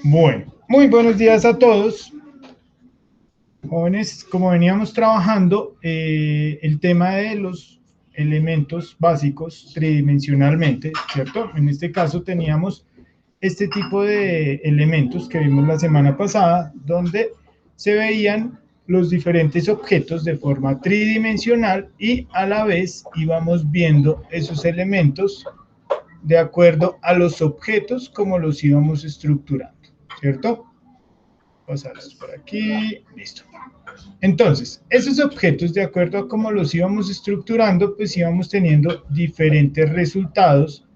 Bueno, muy buenos días a todos. Jóvenes, como veníamos trabajando, el tema de los elementos básicos tridimensionalmente, ¿cierto? En este caso teníamos este tipo de elementos que vimos la semana pasada, donde se veían los diferentes objetos de forma tridimensional y a la vez íbamos viendo esos elementos de acuerdo a los objetos como los íbamos estructurando, ¿cierto? Pasar esto por aquí, listo. Entonces, esos objetos, de acuerdo a cómo los íbamos estructurando, pues íbamos teniendo diferentes resultados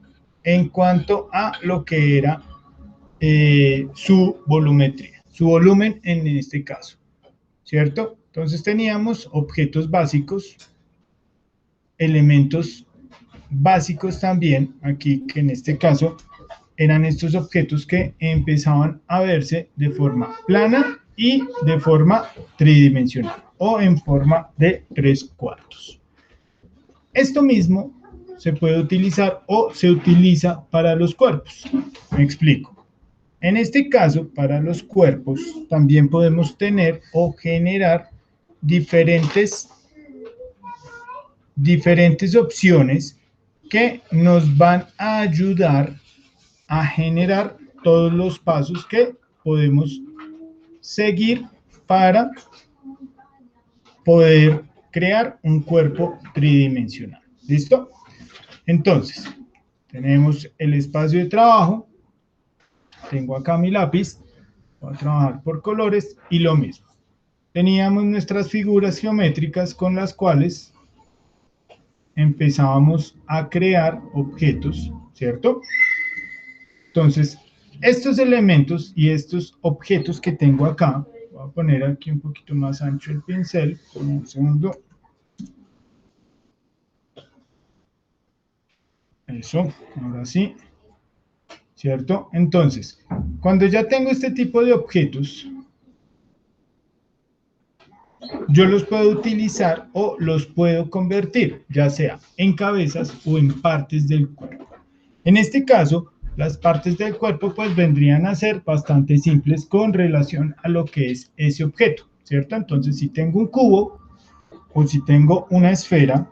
en cuanto a lo que era su volumetría, su volumen en este caso, ¿cierto? Entonces teníamos objetos básicos, elementos básicos también, aquí que en este caso eran estos objetos que empezaban a verse de forma plana y de forma tridimensional o en forma de 3/4. Esto mismo se puede utilizar o se utiliza para los cuerpos. Me explico. En este caso, para los cuerpos, también podemos tener o generar diferentes, diferentes opciones que nos van a ayudar a generar todos los pasos que podemos seguir para poder crear un cuerpo tridimensional. ¿Listo? Entonces, tenemos el espacio de trabajo, tengo acá mi lápiz, voy a trabajar por colores y lo mismo. Teníamos nuestras figuras geométricas con las cuales empezábamos a crear objetos, ¿cierto? Entonces, estos elementos y estos objetos que tengo acá, voy a poner aquí un poquito más ancho el pincel, un segundo. Eso, ahora sí, ¿cierto? Entonces, cuando ya tengo este tipo de objetos, yo los puedo utilizar o los puedo convertir, ya sea en cabezas o en partes del cuerpo. En este caso, las partes del cuerpo pues vendrían a ser bastante simples con relación a lo que es ese objeto, ¿cierto? Entonces, si tengo un cubo o si tengo una esfera,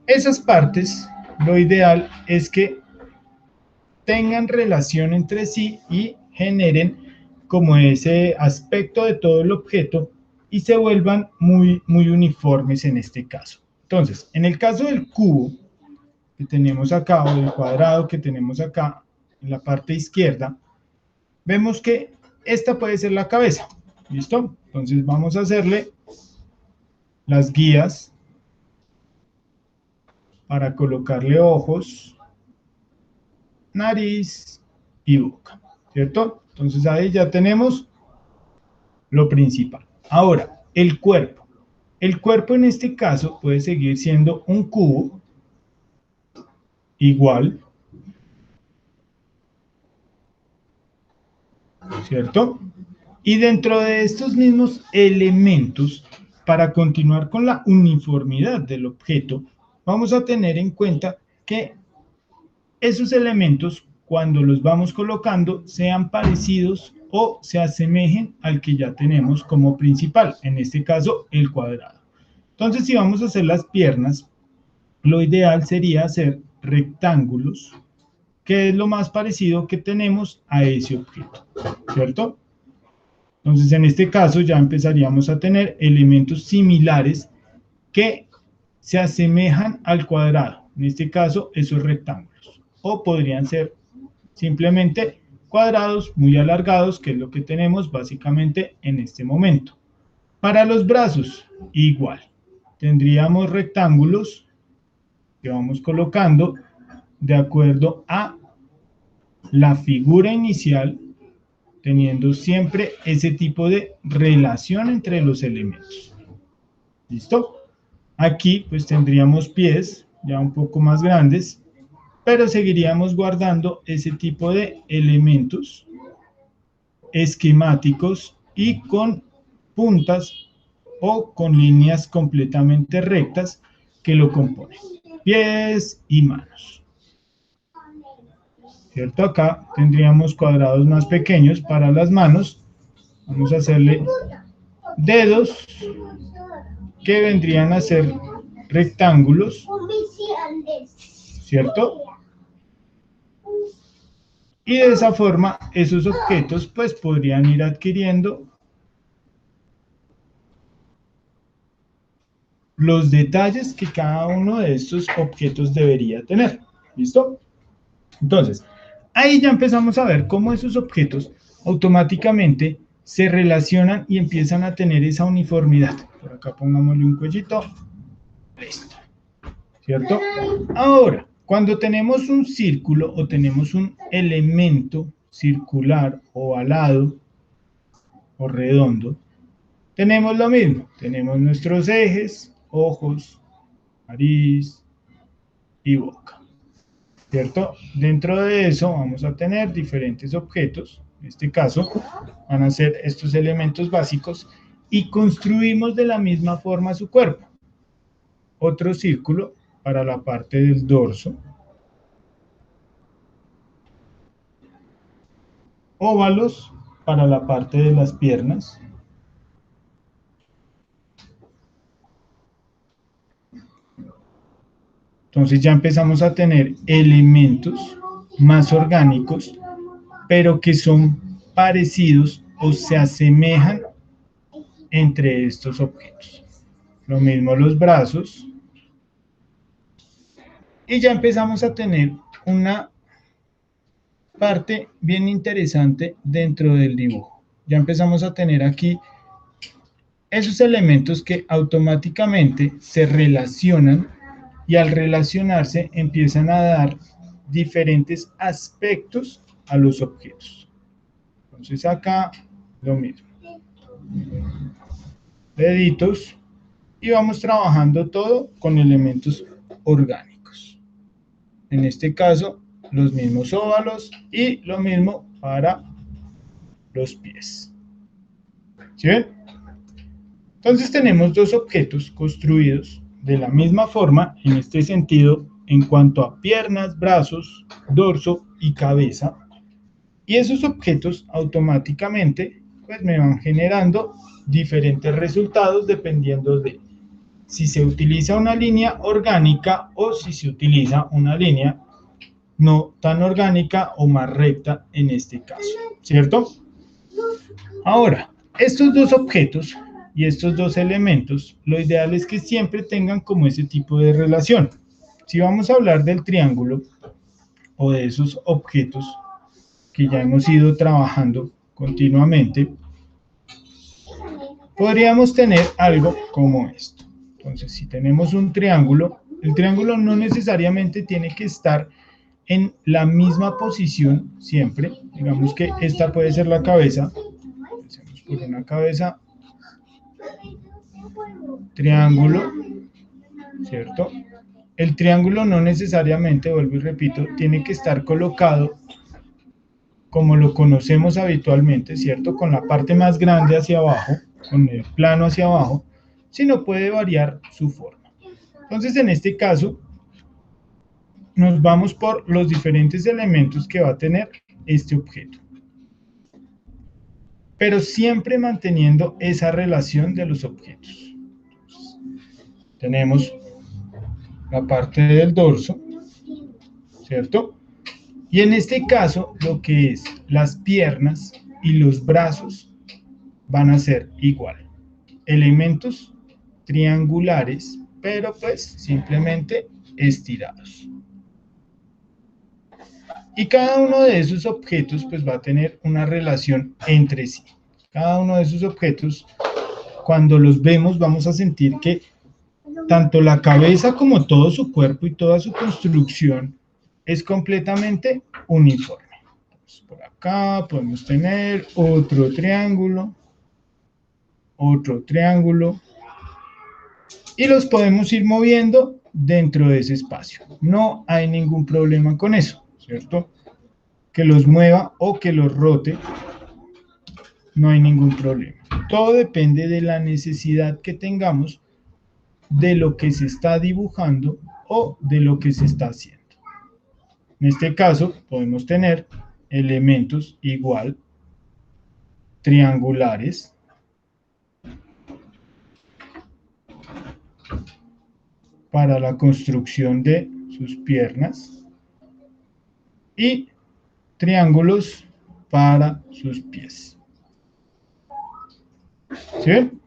esas partes, lo ideal es que tengan relación entre sí y generen como ese aspecto de todo el objeto y se vuelvan muy uniformes en este caso. Entonces, en el caso del cubo que tenemos acá o del cuadrado que tenemos acá en la parte izquierda, vemos que esta puede ser la cabeza. ¿Listo? Entonces vamos a hacerle las guías para colocarle ojos, nariz y boca, ¿cierto? Entonces ahí ya tenemos lo principal. Ahora, el cuerpo. El cuerpo en este caso puede seguir siendo un cubo igual, ¿cierto? Y dentro de estos mismos elementos, para continuar con la uniformidad del objeto, vamos a tener en cuenta que esos elementos, cuando los vamos colocando, sean parecidos o se asemejen al que ya tenemos como principal, en este caso el cuadrado. Entonces, si vamos a hacer las piernas, lo ideal sería hacer rectángulos, que es lo más parecido que tenemos a ese objeto, ¿cierto? Entonces, en este caso ya empezaríamos a tener elementos similares que se asemejan al cuadrado, en este caso esos rectángulos, o podrían ser simplemente cuadrados muy alargados, que es lo que tenemos básicamente en este momento. Para los brazos, igual, tendríamos rectángulos que vamos colocando de acuerdo a la figura inicial, teniendo siempre ese tipo de relación entre los elementos. ¿Listo? Aquí pues tendríamos pies ya un poco más grandes, pero seguiríamos guardando ese tipo de elementos esquemáticos y con puntas o con líneas completamente rectas que lo componen. Pies y manos. ¿cierto? Acá tendríamos cuadrados más pequeños para las manos. Vamos a hacerle dedos que vendrían a ser rectángulos, ¿cierto? Y de esa forma esos objetos pues podrían ir adquiriendo los detalles que cada uno de estos objetos debería tener. ¿Listo? Entonces, ahí ya empezamos a ver cómo esos objetos automáticamente se relacionan y empiezan a tener esa uniformidad. Por acá pongámosle un cuellito. Listo. ¿Cierto? Ahora, cuando tenemos un círculo o tenemos un elemento circular, ovalado o redondo, tenemos lo mismo. Tenemos nuestros ejes, ojos, nariz y boca. ¿Cierto? Dentro de eso vamos a tener diferentes objetos. En este caso van a ser estos elementos básicos y construimos de la misma forma su cuerpo. Otro círculo para la parte del dorso. Óvalos para la parte de las piernas. Entonces ya empezamos a tener elementos más orgánicos, pero que son parecidos o se asemejan entre estos objetos. Lo mismo los brazos. Y ya empezamos a tener una parte bien interesante dentro del dibujo. Ya empezamos a tener aquí esos elementos que automáticamente se relacionan y al relacionarse empiezan a dar diferentes aspectos a los objetos. Entonces acá lo mismo. Deditos y vamos trabajando todo con elementos orgánicos. En este caso, los mismos óvalos y lo mismo para los pies. ¿Sí ven? Entonces tenemos dos objetos construidos de la misma forma, en este sentido, en cuanto a piernas, brazos, dorso y cabeza. Y esos objetos automáticamente pues me van generando diferentes resultados dependiendo de si se utiliza una línea orgánica o si se utiliza una línea no tan orgánica o más recta en este caso, ¿cierto? Ahora, estos dos objetos y estos dos elementos, lo ideal es que siempre tengan como ese tipo de relación. Si vamos a hablar del triángulo o de esos objetos que ya hemos ido trabajando continuamente, podríamos tener algo como esto. Entonces, si tenemos un triángulo, el triángulo no necesariamente tiene que estar en la misma posición siempre. Digamos que esta puede ser la cabeza. Empecemos por una cabeza. Triángulo, ¿cierto? El triángulo no necesariamente, vuelvo y repito, tiene que estar colocado como lo conocemos habitualmente, ¿cierto? Con la parte más grande hacia abajo, con el plano hacia abajo, sino puede variar su forma. Entonces, en este caso, nos vamos por los diferentes elementos que va a tener este objeto. Pero siempre manteniendo esa relación de los objetos. Tenemos la parte del dorso, ¿cierto? Y en este caso, lo que es las piernas y los brazos van a ser igual. Elementos triangulares, pero pues simplemente estirados. Y cada uno de esos objetos pues va a tener una relación entre sí. Cada uno de esos objetos, cuando los vemos, vamos a sentir que tanto la cabeza como todo su cuerpo y toda su construcción es completamente uniforme. Entonces, por acá podemos tener otro triángulo, y los podemos ir moviendo dentro de ese espacio. No hay ningún problema con eso, ¿cierto? Que los mueva o que los rote, no hay ningún problema. Todo depende de la necesidad que tengamos de lo que se está dibujando o de lo que se está haciendo. En este caso podemos tener elementos igual triangulares para la construcción de sus piernas y triángulos para sus pies. ¿Sí ven?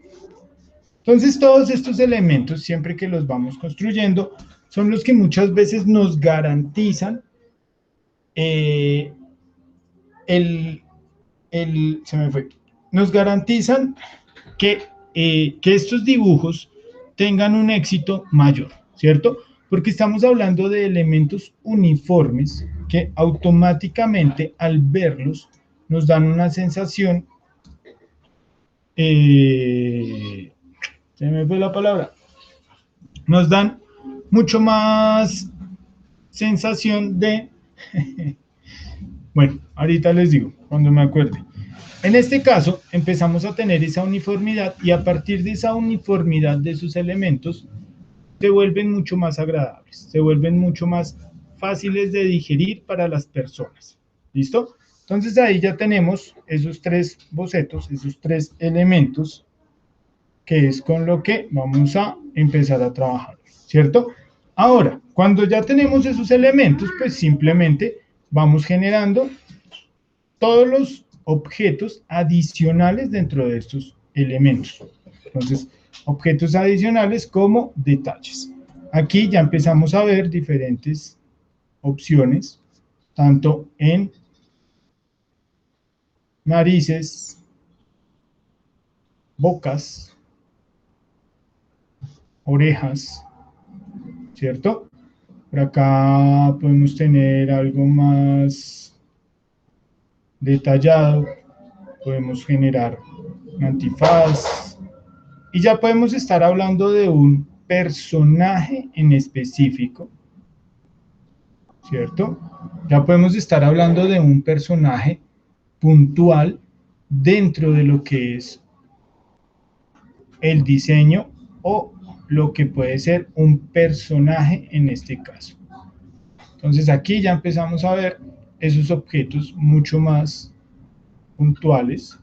Entonces todos estos elementos, siempre que los vamos construyendo, son los que muchas veces nos garantizan nos garantizan que estos dibujos tengan un éxito mayor, ¿cierto? Porque estamos hablando de elementos uniformes que automáticamente al verlos nos dan una sensación, se me fue la palabra, nos dan mucho más sensación de, bueno, ahorita les digo, cuando me acuerde. En este caso, empezamos a tener esa uniformidad y a partir de esa uniformidad de sus elementos, se vuelven mucho más agradables, se vuelven mucho más fáciles de digerir para las personas. ¿Listo? Entonces ahí ya tenemos esos tres bocetos, esos tres elementos, que es con lo que vamos a empezar a trabajar, ¿cierto? Ahora, cuando ya tenemos esos elementos, pues simplemente vamos generando todos los objetos adicionales dentro de estos elementos. Entonces, objetos adicionales como detalles. Aquí ya empezamos a ver diferentes opciones, tanto en narices, bocas, orejas, ¿cierto? Por acá podemos tener algo más detallado, podemos generar un antifaz y ya podemos estar hablando de un personaje en específico, ¿cierto? Ya podemos estar hablando de un personaje puntual dentro de lo que es el diseño o lo que puede ser un personaje en este caso. Entonces aquí ya empezamos a ver esos objetos mucho más puntuales.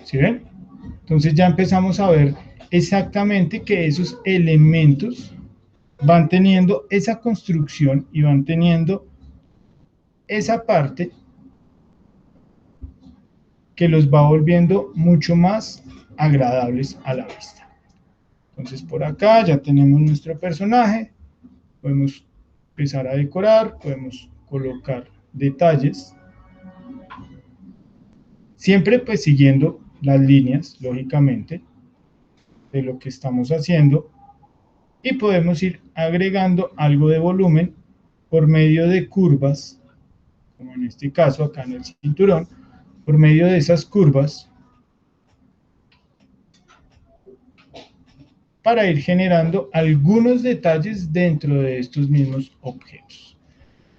¿Sí ven? Entonces ya empezamos a ver exactamente que esos elementos van teniendo esa construcción y van teniendo esa parte que los va volviendo mucho más agradables a la vista. Entonces por acá ya tenemos nuestro personaje, podemos empezar a decorar, podemos colocar detalles, siempre pues siguiendo las líneas, lógicamente, de lo que estamos haciendo, y podemos ir agregando algo de volumen por medio de curvas, como en este caso acá en el cinturón, por medio de esas curvas, para ir generando algunos detalles dentro de estos mismos objetos.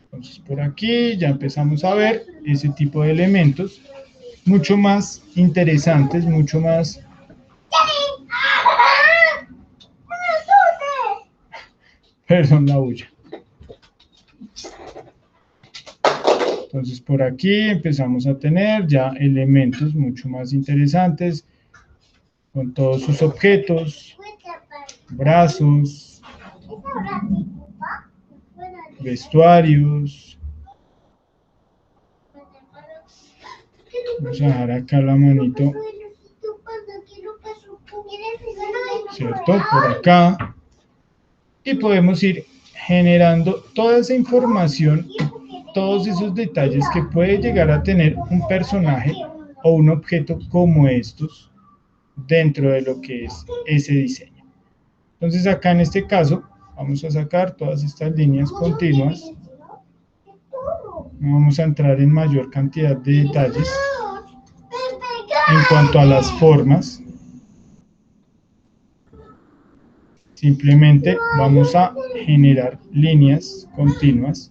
Entonces por aquí ya empezamos a ver ese tipo de elementos mucho más interesantes, mucho más... Perdón la bulla. Entonces por aquí empezamos a tener ya elementos mucho más interesantes con todos sus objetos, brazos, vestuarios. Vamos a dejar acá la manito, ¿cierto? Por acá. Y podemos ir generando toda esa información, todos esos detalles que puede llegar a tener un personaje o un objeto como estos dentro de lo que es ese diseño. Entonces acá en este caso vamos a sacar todas estas líneas continuas. No vamos a entrar en mayor cantidad de detalles en cuanto a las formas. Simplemente vamos a generar líneas continuas.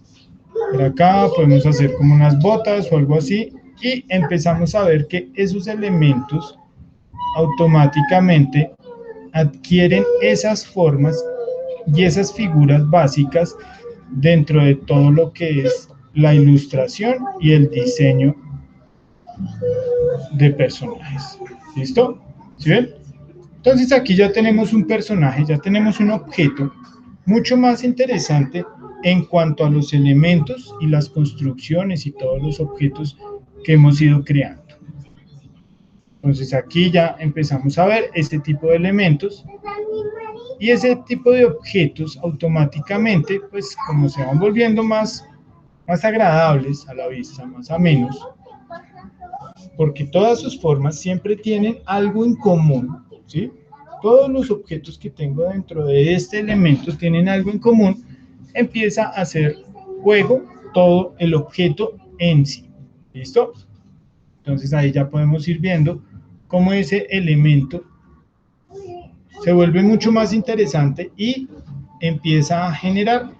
Por acá podemos hacer como unas botas o algo así y empezamos a ver que esos elementos automáticamente adquieren esas formas y esas figuras básicas dentro de todo lo que es la ilustración y el diseño de personajes. ¿Listo? ¿Sí ven? Entonces aquí ya tenemos un personaje, ya tenemos un objeto mucho más interesante en cuanto a los elementos y las construcciones y todos los objetos que hemos ido creando. Entonces aquí ya empezamos a ver este tipo de elementos y ese tipo de objetos automáticamente, pues como se van volviendo más agradables a la vista, más amenos, porque todas sus formas siempre tienen algo en común, ¿sí? Todos los objetos que tengo dentro de este elemento tienen algo en común, empieza a hacer juego todo el objeto en sí, ¿listo? Entonces ahí ya podemos ir viendo cómo ese elemento se vuelve mucho más interesante y empieza a generar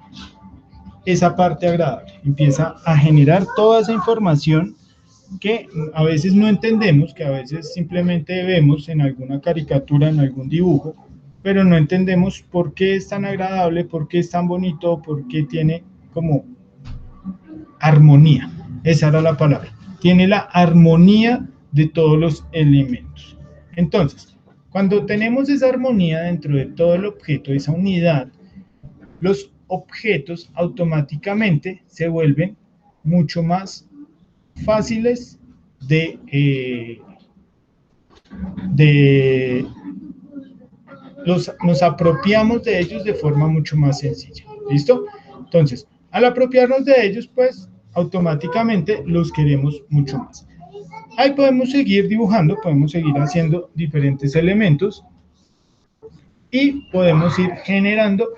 esa parte agradable, empieza a generar toda esa información que a veces no entendemos, que a veces simplemente vemos en alguna caricatura, en algún dibujo, pero no entendemos por qué es tan agradable, por qué es tan bonito, por qué tiene como armonía. Esa era la palabra. Tiene la armonía de todos los elementos. Entonces, cuando tenemos esa armonía dentro de todo el objeto, esa unidad, los objetos automáticamente se vuelven mucho más fáciles nos apropiamos de ellos de forma mucho más sencilla. ¿Listo? Entonces, al apropiarnos de ellos, pues automáticamente los queremos mucho más. Ahí podemos seguir dibujando, podemos seguir haciendo diferentes elementos y podemos ir generando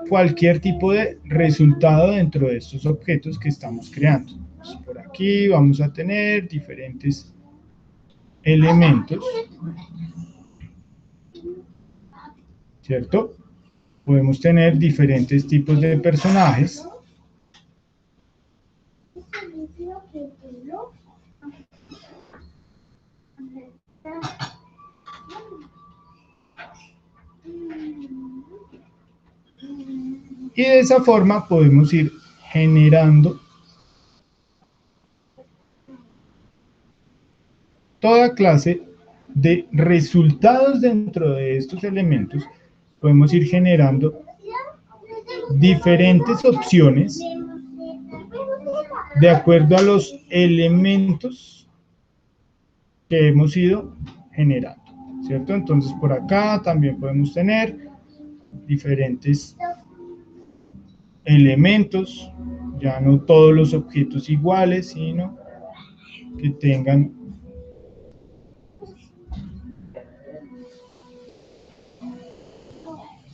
cualquier tipo de resultado dentro de estos objetos que estamos creando. Entonces, por aquí vamos a tener diferentes elementos, ¿cierto? Podemos tener diferentes tipos de personajes. Y de esa forma podemos ir generando toda clase de resultados dentro de estos elementos. Podemos ir generando diferentes opciones de acuerdo a los elementos que hemos ido generando, ¿cierto? Entonces por acá también podemos tener diferentes elementos, ya no todos los objetos iguales, sino que tengan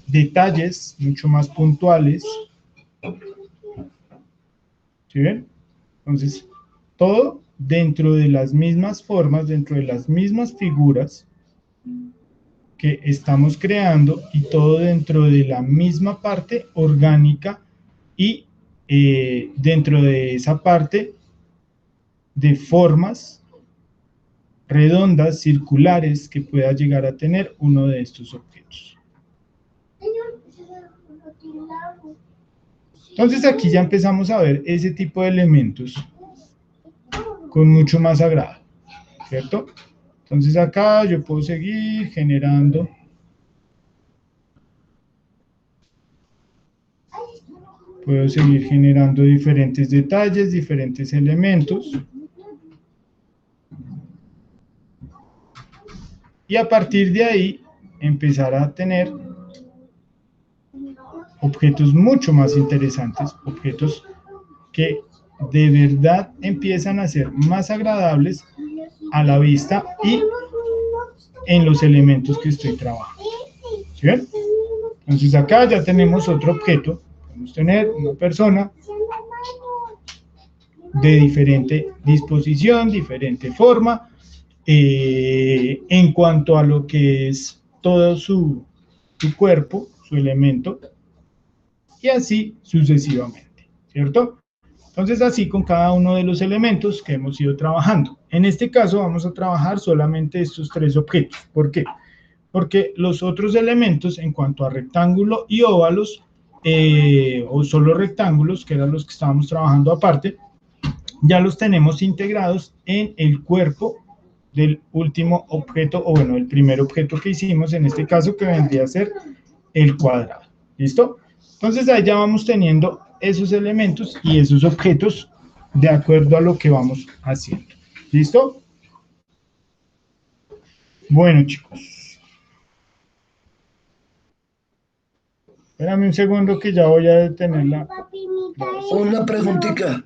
detalles mucho más puntuales. ¿Sí ven? Entonces, todo dentro de las mismas formas, dentro de las mismas figuras que estamos creando y todo dentro de la misma parte orgánica y dentro de esa parte de formas redondas, circulares que pueda llegar a tener uno de estos objetos. Entonces aquí ya empezamos a ver ese tipo de elementos con mucho más agrado, ¿cierto? Entonces acá yo puedo seguir generando diferentes detalles, diferentes elementos. Y a partir de ahí empezar a tener objetos mucho más interesantes, objetos que de verdad empiezan a ser más agradables a la vista y en los elementos que estoy trabajando. ¿Sí ven? Entonces acá ya tenemos otro objeto, podemos tener una persona de diferente disposición, diferente forma, en cuanto a lo que es todo su cuerpo, su elemento, y así sucesivamente, ¿cierto? Entonces así con cada uno de los elementos que hemos ido trabajando. En este caso vamos a trabajar solamente estos tres objetos. ¿Por qué? porque los otros elementos en cuanto a rectángulo y óvalos, o solo rectángulos, que eran los que estábamos trabajando aparte, ya los tenemos integrados en el cuerpo del último objeto, o bueno, el primer objeto que hicimos, en este caso, que vendría a ser el cuadrado. ¿Listo? Entonces ahí ya vamos teniendo esos elementos y esos objetos de acuerdo a lo que vamos haciendo. ¿Listo? Bueno, chicos. Espérame un segundo que ya voy a detener la... Una preguntita.